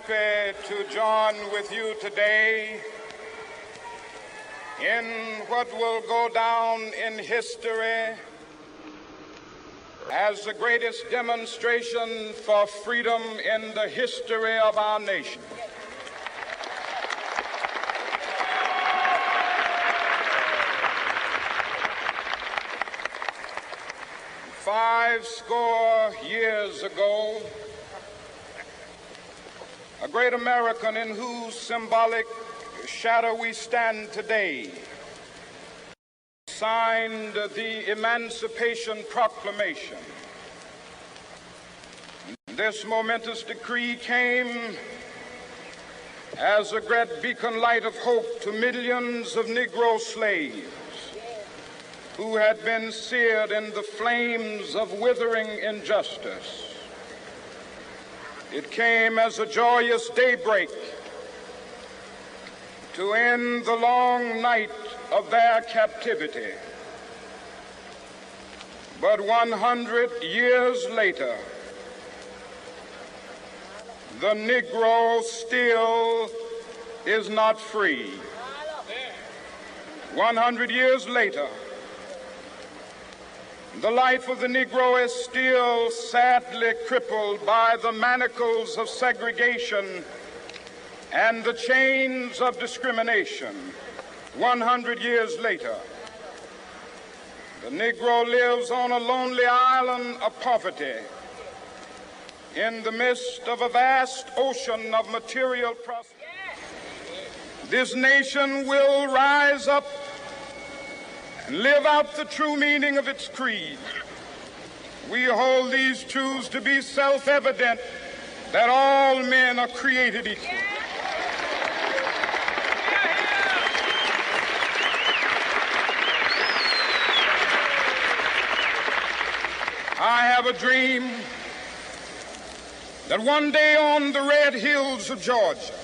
happy to join with you today in what will go down in history as the greatest demonstration for freedom in the history of our nation. Five score years ago, a great American in whose symbolic shadow we stand today signed the Emancipation Proclamation. This momentous decree came as a great beacon light of hope to millions of Negro slaves who had been seared in the flames of withering injustice. It came as a joyous daybreak to end the long night of their captivity. But 100 years later, the Negro still is not free. 100 years later, the life of the Negro is still sadly crippled by the manacles of segregation and the chains of discrimination. 100 years later, the Negro lives on a lonely island of poverty in the midst of a vast ocean of material prosperity. This nation will rise up and live out the true meaning of its creed. We hold these truths to be self-evident, that all men are created equal. I have a dream that one day on the red hills of Georgia,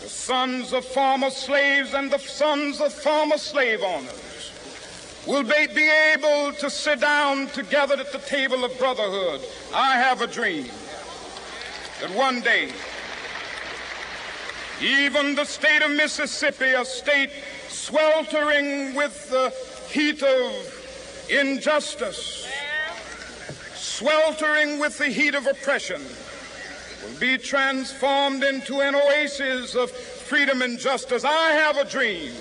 the sons of former slaves and the sons of former slave owners will be able to sit down together at the table of brotherhood. I have a dream that one day, even the state of Mississippi, a state sweltering with the heat of injustice, sweltering with the heat of oppression, will be transformed into an oasis of freedom and justice. I have a dream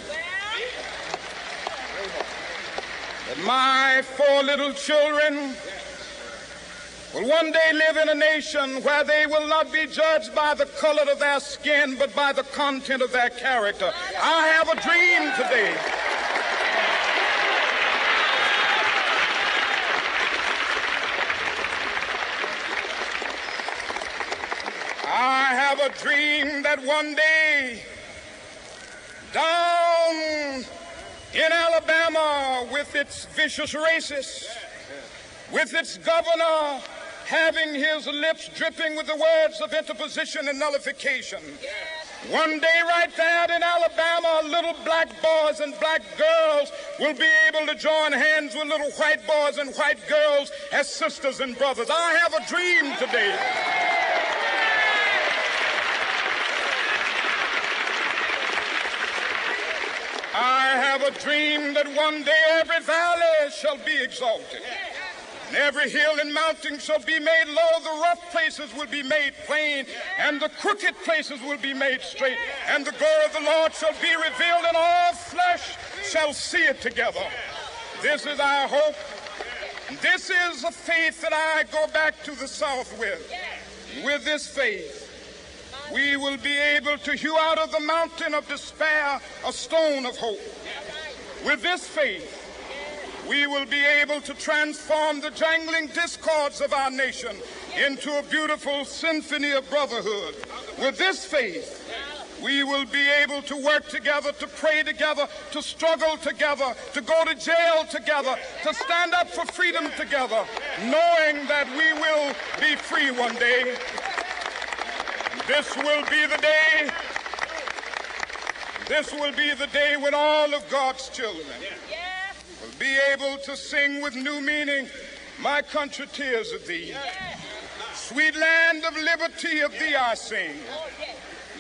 that my 4 little children will one day live in a nation where they will not be judged by the color of their skin, but by the content of their character. I have a dream today a dream that one day down in Alabama, with its vicious racists, with its governor having his lips dripping with the words of interposition and nullification, one day right there in Alabama, little black boys and black girls will be able to join hands with little white boys and white girls as sisters and brothers. I have a dream today that one day every valley shall be exalted, and every hill and mountain shall be made low. The rough places will be made plain, and the crooked places will be made straight, and the glory of the Lord shall be revealed, and all flesh shall see it together. This is our hope. This is a faith that I go back to the South with. With this faith, we will be able to hew out of the mountain of despair a stone of hope. With this faith, we will be able to transform the jangling discords of our nation into a beautiful symphony of brotherhood. With this faith, we will be able to work together, to pray together, to struggle together, to go to jail together, to stand up for freedom together, knowing that we will be free one day. This will be the day. This will be the day when all of God's children will be able to sing with new meaning, "My country, tears of thee." Sweet land of liberty, of thee I sing.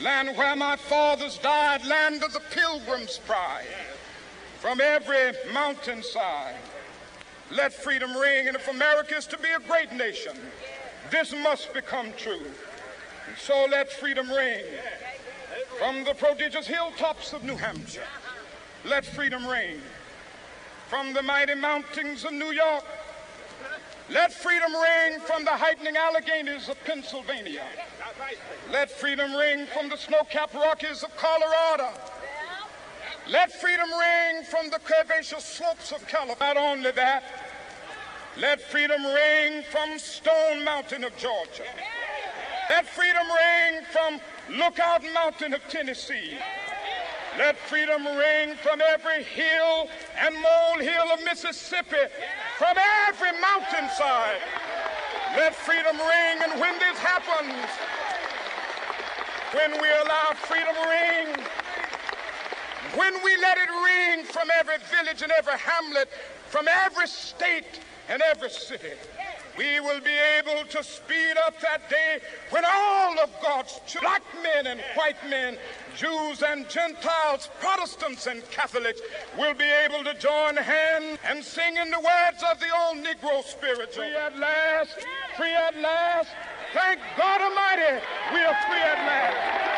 Land where my fathers died, land of the pilgrim's pride. From every mountainside, let freedom ring. And if America is to be a great nation, this must become true. And so let freedom ring. From the prodigious hilltops of New Hampshire, let freedom ring. From the mighty mountains of New York, let freedom ring. From the heightening Alleghanies of Pennsylvania, let freedom ring. From the snow-capped Rockies of Colorado, let freedom ring. From the curvaceous slopes of California. Not only that, let freedom ring from Stone Mountain of Georgia. Let freedom ring from Lookout Mountain of Tennessee. Let freedom ring from every hill and molehill of Mississippi, from every mountainside. Let freedom ring. And when this happens, when we allow freedom to ring, when we let it ring from every village and every hamlet, from every state and every city, we will be able to speed up that day when all of God's children, black men and white men, Jews and Gentiles, Protestants and Catholics, will be able to join hands and sing in the words of the old Negro spiritual. Free at last, free at last. Thank God Almighty, we are free at last.